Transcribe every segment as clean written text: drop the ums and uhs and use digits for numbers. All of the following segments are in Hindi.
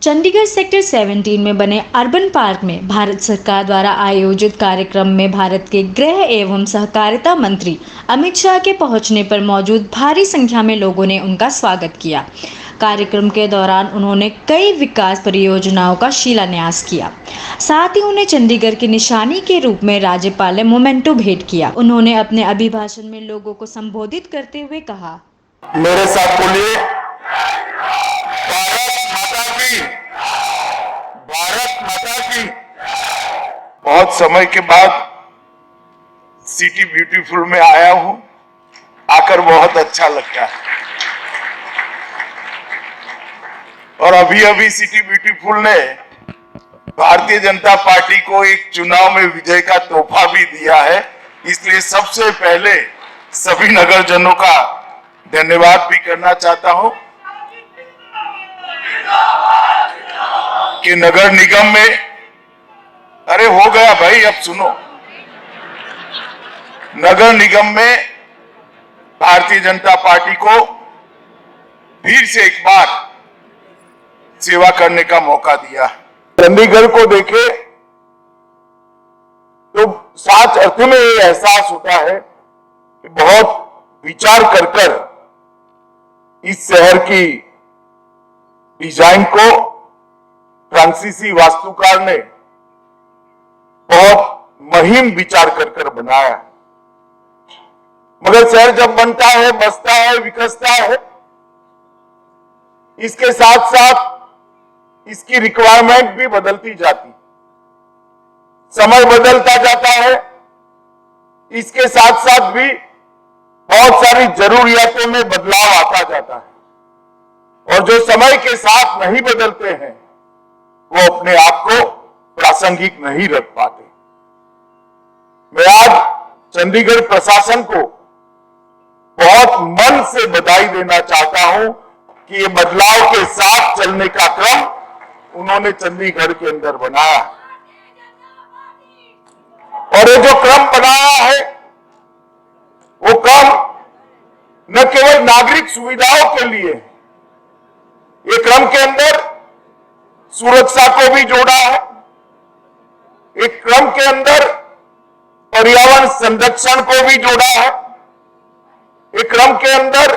चंडीगढ़ सेक्टर 17 में बने अर्बन पार्क में भारत सरकार द्वारा आयोजित कार्यक्रम में भारत के गृह एवं सहकारिता मंत्री अमित शाह के पहुंचने पर मौजूद भारी संख्या में लोगों ने उनका स्वागत किया। कार्यक्रम के दौरान उन्होंने कई विकास परियोजनाओं का शिलान्यास किया। साथ ही उन्हें चंडीगढ़ की निशानी के रूप में राज्यपाल ने मोमेंटो भेंट किया। उन्होंने अपने अभिभाषण में लोगों को संबोधित करते हुए कहा, मेरे साथ बोलिए, भारत माता की। बहुत समय के बाद सिटी ब्यूटीफुल में आया हूं, आकर बहुत अच्छा लगता है। और अभी अभी सिटी ब्यूटीफुल ने भारतीय जनता पार्टी को एक चुनाव में विजय का तोहफा भी दिया है, इसलिए सबसे पहले सभी नगरजनों का धन्यवाद भी करना चाहता हूं कि नगर निगम में, अरे हो गया भाई, अब सुनो, नगर निगम में भारतीय जनता पार्टी को फिर से एक बार सेवा करने का मौका दिया। चंडीगढ़ को देखे तो सच अर्थ में ये एहसास होता है कि बहुत विचार कर इस शहर की डिजाइन को फ्रांसीसी वास्तुकार ने बहुत महीन विचार कर बनाया। मगर शहर जब बनता है, बसता है, विकसता है, इसके साथ साथ इसकी रिक्वायरमेंट भी बदलती जाती, समय बदलता जाता है, इसके साथ साथ भी बहुत सारी जरूरियातों में बदलाव आता जाता है। और जो समय के साथ नहीं बदलते हैं वो अपने आप को प्रासंगिक नहीं रख पाते। मैं आज चंडीगढ़ प्रशासन को बहुत मन से बधाई देना चाहता हूं कि ये बदलाव के साथ चलने का क्रम उन्होंने चंडीगढ़ के अंदर बनाया। और ये जो क्रम बनाया है वो क्रम न केवल नागरिक सुविधाओं के लिए, ये क्रम के अंदर सुरक्षा को भी जोड़ा है, एक क्रम के अंदर पर्यावरण संरक्षण को भी जोड़ा है, एक क्रम के अंदर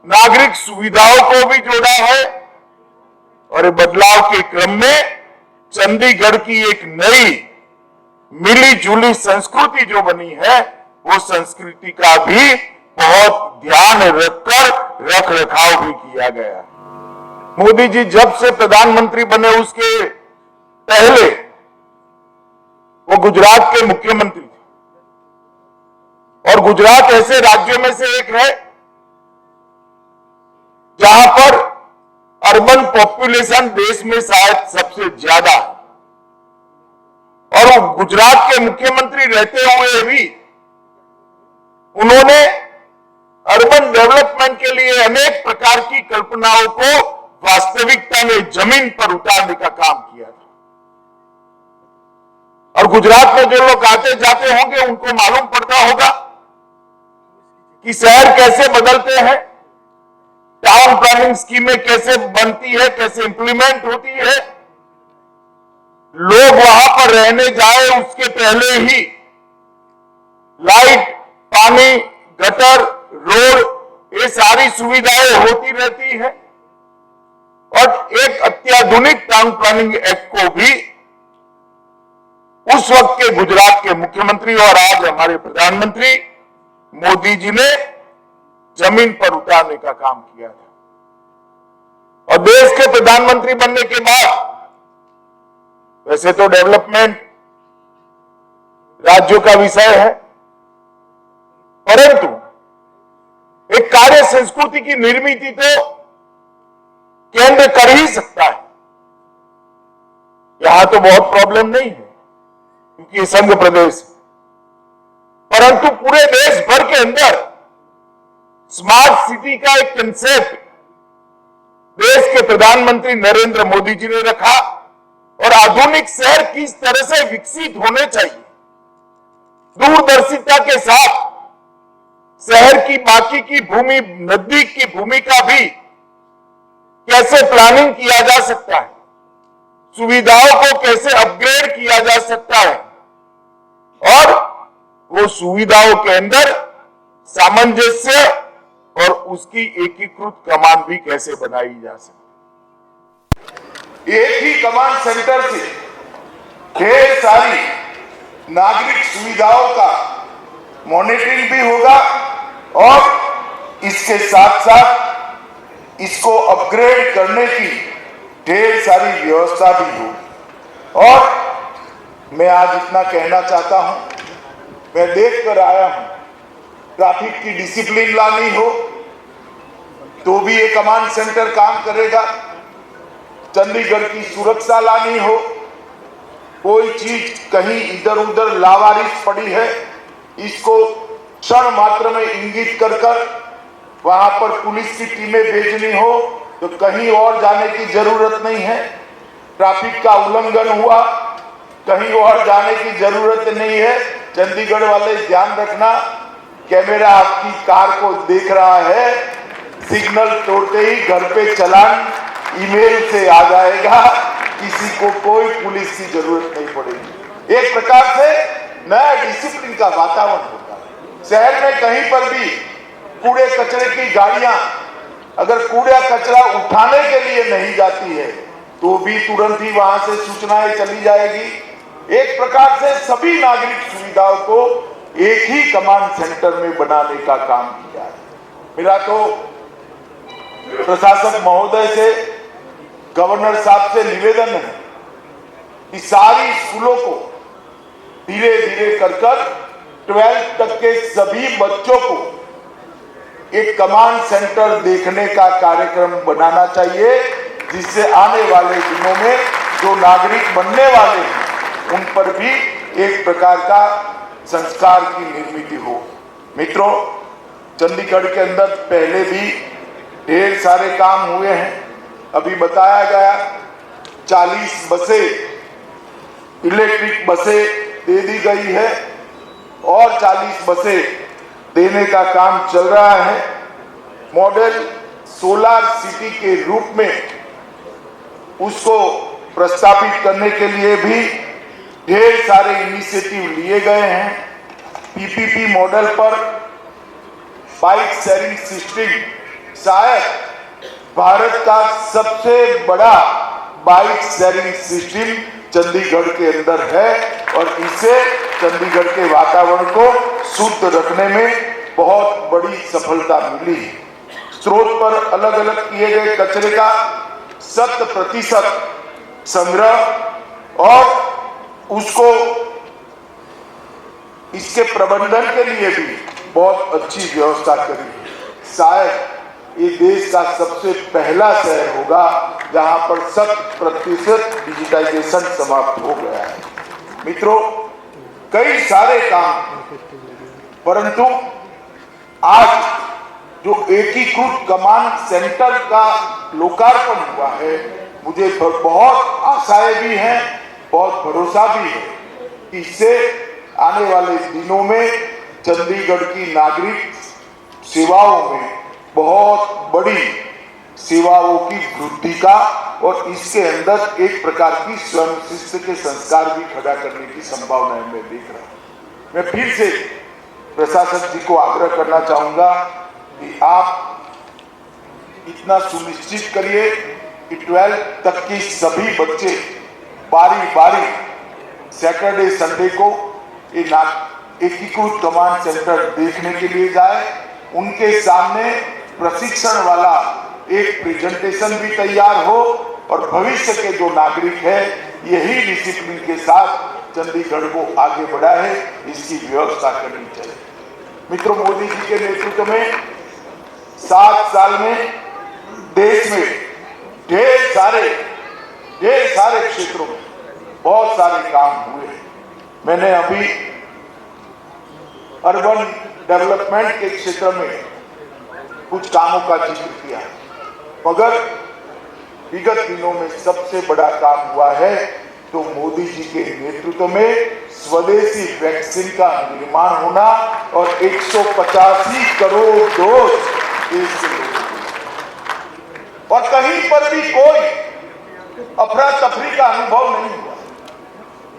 नागरिक सुविधाओं को भी जोड़ा है। और बदलाव के क्रम में चंडीगढ़ की एक नई मिली जुली संस्कृति जो बनी है, वो संस्कृति का भी बहुत ध्यान रखकर रख रखाव भी किया गया। मोदी जी जब से प्रधानमंत्री बने उसके पहले वो गुजरात के मुख्यमंत्री थे, और गुजरात ऐसे राज्यों में से एक है जहां पर अर्बन पॉपुलेशन देश में शायद सबसे ज्यादा है। और वो गुजरात के मुख्यमंत्री रहते हुए भी उन्होंने अर्बन डेवलपमेंट के लिए अनेक प्रकार की कल्पनाओं को वास्तविकता में जमीन पर उतारने का काम किया था। और गुजरात में जो लोग आते जाते होंगे उनको मालूम पड़ता होगा कि शहर कैसे बदलते हैं, टाउन प्लानिंग स्कीमें कैसे बनती है, कैसे इंप्लीमेंट होती है। लोग वहां पर रहने जाए उसके पहले ही लाइट, पानी, गटर, रोड, ये सारी सुविधाएं होती रहती है। और एक अत्याधुनिक टाउन प्लानिंग एक्ट को भी उस वक्त के गुजरात के मुख्यमंत्री और आज हमारे प्रधानमंत्री मोदी जी ने जमीन पर उतारने का काम किया था। और देश के प्रधानमंत्री बनने के बाद वैसे तो डेवलपमेंट राज्यों का विषय है, परंतु एक कार्य संस्कृति की निर्मित तो केंद्र कर ही सकता है। यहां तो बहुत प्रॉब्लम नहीं है क्योंकि ये संघ प्रदेश है, परंतु पूरे देश भर के अंदर स्मार्ट सिटी का एक कंसेप्ट देश के प्रधानमंत्री नरेंद्र मोदी जी ने रखा। और आधुनिक शहर किस तरह से विकसित होने चाहिए, दूरदर्शिता के साथ शहर की बाकी की भूमि, नजदीक की भूमि का भी कैसे प्लानिंग किया जा सकता है, सुविधाओं को कैसे अपग्रेड किया जा सकता है और वो सुविधाओं के अंदर सामंजस्य और उसकी एकीकृत कमान भी कैसे बनाई जा सकती। एक ही कमांड सेंटर से ढेर सारी नागरिक सुविधाओं का मॉनिटरिंग भी होगा और इसके साथ साथ इसको अपग्रेड करने की ढेर सारी व्यवस्था भी होगी। और मैं आज इतना कहना चाहता हूं, मैं देख कर आया हूं, ट्रैफिक की डिसिप्लिन लानी हो तो भी ये कमांड सेंटर काम करेगा, चंडीगढ़ की सुरक्षा लानी हो, कोई चीज कहीं इधर उधर लावारिस पड़ी है, इसको क्षण मात्र में इंगित कर वहां पर पुलिस की टीमें भेजनी हो तो कहीं और जाने की जरूरत नहीं है। ट्रैफिक का उल्लंघन हुआ, कहीं और जाने की जरूरत नहीं है। चंडीगढ़ वाले ध्यान रखना, कैमरा आपकी कार को देख रहा है, सिग्नल तोड़ते ही घर पे चालान ईमेल से आ जाएगा, किसी को कोई पुलिस की जरूरत नहीं पड़ेगी। एक प्रकार से नया डिसिप्लिन का वातावरण होगा। शहर में कहीं पर भी कूड़े कचरे की गाड़ियां अगर कूड़ा कचरा उठाने के लिए नहीं जाती है तो भी तुरंत ही वहां से सूचनाएं चली जाएगी। एक प्रकार से सभी नागरिक सुविधाओं को एक ही कमांड सेंटर में बनाने का काम किया है। मेरा तो प्रशासक महोदय से, गवर्नर साहब से निवेदन है कि सारी स्कूलों को धीरे धीरे कर 12th तक के सभी बच्चों को एक कमांड सेंटर देखने का कार्यक्रम बनाना चाहिए, जिससे आने वाले दिनों में जो नागरिक बनने वाले हैं उन पर भी एक प्रकार का संस्कार की निर्मित हो। मित्रों, चंडीगढ़ के अंदर पहले भी ढेर सारे काम हुए हैं। अभी बताया गया 40 बसें, इलेक्ट्रिक बसें दे दी गई है और 40 बसें देने का काम चल रहा है। मॉडल सोलर सिटी के रूप में उसको प्रस्तावित करने के लिए भी ढेर सारे इनिशिएटिव लिए गए हैं। पीपीपी मॉडल पर बाइक शेयरिंग सिस्टम शायद भारत का सबसे बड़ा बाइक शेयरिंग सिस्टम चंडीगढ़ के अंदर है और इससे चंडीगढ़ के वातावरण को शुद्ध रखने में बहुत बड़ी सफलता मिली है। स्रोत पर अलग अलग किए गए कचरे का 100% संग्रह और उसको इसके प्रबंधन के लिए भी बहुत अच्छी व्यवस्था करी है। शायद ये देश का सबसे पहला शहर होगा जहां पर 100% डिजिटाइजेशन समाप्त हो गया है। मित्रों, कई सारे काम, परंतु आज जो एकीकृत कमांड सेंटर का लोकार्पण हुआ है, मुझे बहुत आशाएं भी हैं, बहुत भरोसा भी है कि इससे आने वाले दिनों में चंडीगढ़ की नागरिक सेवाओं में बहुत बड़ी सेवाओं की वृद्धि का और इसके अंदर एक प्रकार की स्वयं शिष्ट के संस्कार भी खड़ा करने की संभावनाएं मैं देख रहा हूं। मैं फिर से प्रशासन जी को आग्रह करना चाहूंगा कि आप इतना सुनिश्चित करिए कि 12th तक की सभी बच्चे बारी बारी सैटरडे संडे को एकीकृत कमांड सेंटर देखने के लिए जाए। उनके सामने प्रशिक्षण वाला एक प्रेजेंटेशन भी तैयार हो और भविष्य के जो नागरिक है यही डिसिप्लिन के साथ चंडीगढ़ को आगे बढ़ाए, इसकी व्यवस्था करनी चाहिए। मित्रों, मोदी जी के नेतृत्व में 7 साल में देश में ढेर सारे क्षेत्रों में बहुत सारे काम हुए हैं। मैंने अभी अर्बन डेवलपमेंट के क्षेत्र में कुछ कामों का जिक्र किया, मगर विगत दिनों में सबसे बड़ा काम हुआ है तो मोदी जी के नेतृत्व में स्वदेशी वैक्सीन का निर्माण होना और 185 करोड़ डोज देश के लोगों को। और कहीं पर भी कोई अफरा तफरी का अनुभव नहीं हुआ।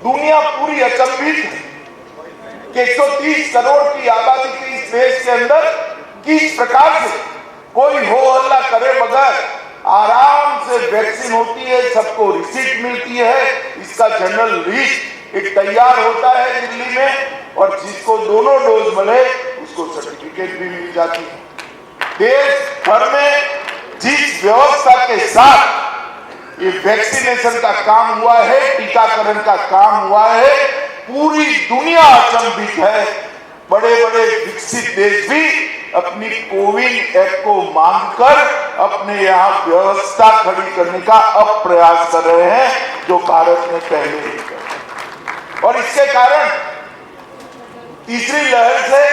दुनिया पूरी अचंभित है कि 130 करोड़ की आबादी के इस देश के अंदर किस प्रकार से कोई हो हल्ला करे बगैर आराम से वैक्सीन होती है, सबको रिसीट मिलती है, इसका जनरल लिस्ट एक तैयार होता है दिल्ली में, और जिसको दोनों डोज मिले उसको सर्टिफिकेट भी मिल जाती है। देश भर में जिस व्यवस्था के साथ ये वैक्सीनेशन का काम हुआ है, टीकाकरण का काम हुआ है, पूरी दुनिया अचंभित है। बड़े बड़े विकसित देश भी अपनी कोविन ऐप को मांगकर अपने यहाँ व्यवस्था खड़ी करने का अब प्रयास कर रहे हैं, जो भारत ने पहले ही किया। और इसके कारण तीसरी लहर से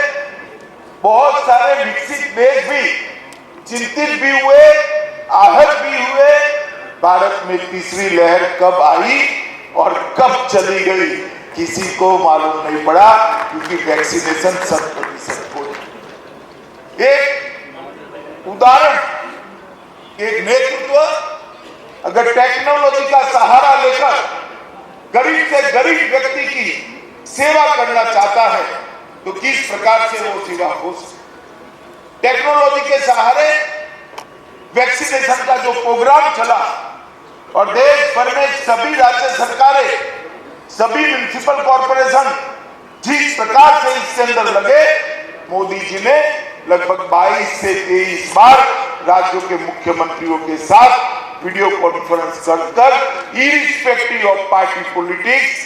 बहुत सारे विकसित देश भी चिंतित भी हुए, आहत भी हुए। भारत में तीसरी लहर कब आई और कब चली गई किसी को मालूम नहीं पड़ा, क्योंकि वैक्सीनेशन 100% हो गई। एक उदाहरण, एक नेतृत्व अगर टेक्नोलॉजी का सहारा लेकर गरीब से गरीब व्यक्ति की सेवा करना चाहता है तो किस प्रकार से वो सेवा हो सकती। टेक्नोलॉजी के सहारे वैक्सीनेशन का जो प्रोग्राम चला और देश भर में सभी राज्य सरकारें, सभी म्युनिसिपल कॉर्पोरेशन जिस प्रकार से इसके अंदर लगे, मोदी जी ने लगभग 22 से 23 बार राज्यों के मुख्यमंत्रियों के साथ वीडियो कॉन्फ्रेंस कर irrespective of party politics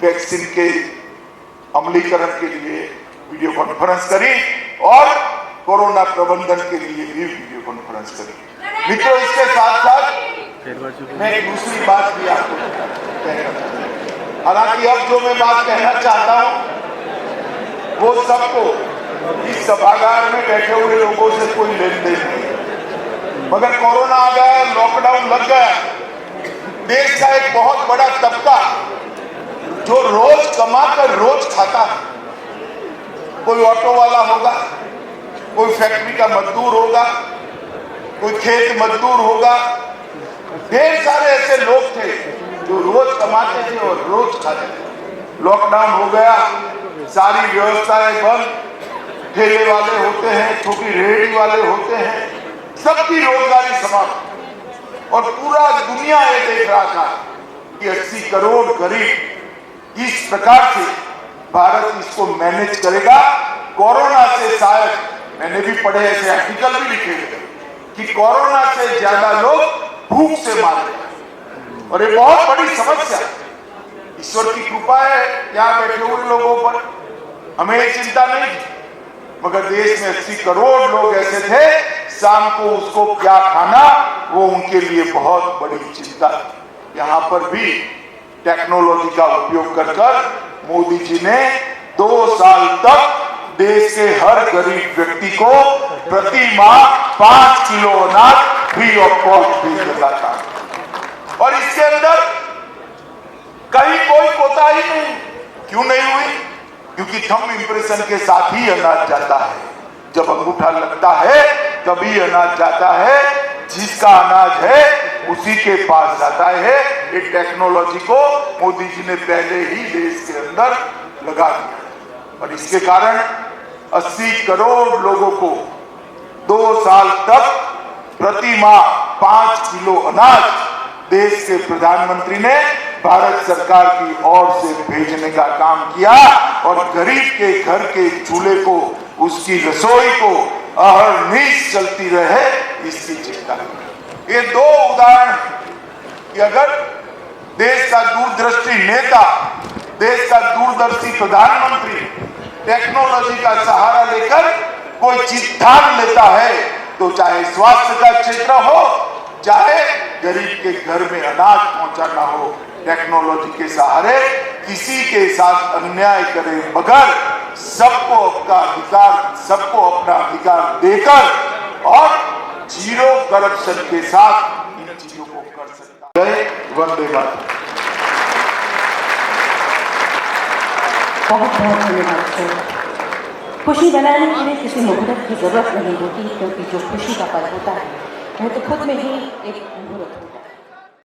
vaccine के अमलीकरण के लिए वीडियो कॉन्फ्रेंस करी और कोरोना प्रबंधन के लिए भी वीडियो कॉन्फ्रेंस करी। मित्रों, इसके साथ साथ मैं एक दूसरी बात भी आपको कहना चाहता हूं। हालांकि अब जो मैं बात कहना चाहता हूं वो सबको इस सभागार में बैठे हुए लोगों से कोई लेन देन नहीं, मगर कोरोना आ गया, लॉकडाउन लग गया, देश का एक बहुत बड़ा तबका जो रोज कमाकर रोज खाता है, कोई ऑटो वाला होगा, कोई फैक्ट्री का मजदूर होगा, कोई खेत मजदूर होगा, ढेर सारे ऐसे लोग थे जो रोज कमाते थे और रोज खाते थे। लॉकडाउन हो गया, सारी व्यवस्थाएं बंद, ठेले वाले होते हैं, छोटी रेहड़ी वाले होते हैं, सबकी रोजगारी समाप्त। और पूरा दुनिया ये देख रहा था कि 80 करोड़ गरीब किस प्रकार से भारत इसको मैनेज करेगा। कोरोना से शायद, मैंने भी पढ़े ऐसे आर्टिकल भी लिखे कि कोरोना से ज्यादा लोग भूख से मारे, और ये बहुत बड़ी समस्या। ईश्वर की कृपा है यहाँ बैठे हुए लोगों पर, हमें ये चिंता नहीं थी, मगर देश में 80 करोड़ लोग ऐसे थे, शाम को उसको क्या खाना वो उनके लिए बहुत बड़ी चिंता थी। यहाँ पर भी टेक्नोलॉजी का उपयोग कर मोदी जी ने 2 साल तक देश के हर गरीब व्यक्ति को प्रति माह 5 किलो अनाज फ्री ऑफ कॉस्ट भेज देता था। और इसके अंदर कहीं कोई कोताही नहीं। क्यों नहीं हुई? क्योंकि थंब इंप्रेशन के साथ ही अनाज जाता है। जब अंगूठा लगता है तभी अनाज जाता है, जिसका अनाज है उसी के पास जाता है। ये टेक्नोलॉजी को मोदी जी ने पहले ही देश के अंदर लगा दिया, और इसके कारण 80 करोड़ लोगों को 2 साल तक प्रति माह 5 किलो अनाज देश के प्रधानमंत्री ने भारत सरकार की ओर से भेजने का काम किया, और गरीब के घर के चूल्हे को, उसकी रसोई को अहर्निश चलती रहे, इसकी चिंता। ये 2 उदाहरण कि अगर देश का दूरदृष्टि नेता, देश का दूरदर्शी प्रधानमंत्री टेक्नोलॉजी का सहारा लेकर कोई चीज ठान लेता है, तो चाहे स्वास्थ्य का क्षेत्र हो, चाहे गरीब के घर में अनाज पहुंचाना हो, टेक्नोलॉजी के सहारे किसी के साथ अन्याय करे बगैर सबको अपना अधिकार, सबको अपना अधिकार देकर और जीरो करप्शन के साथ इन चीजों को कर सकता है। वंदे मातरम। बहुत बहुत धन्यवाद सर। खुशी बनाने के लिए किसी मुहूर्त की जरूरत नहीं होती, क्योंकि जो खुशी का पल होता है वह तो खुद में ही एक मुहूर्त होगा।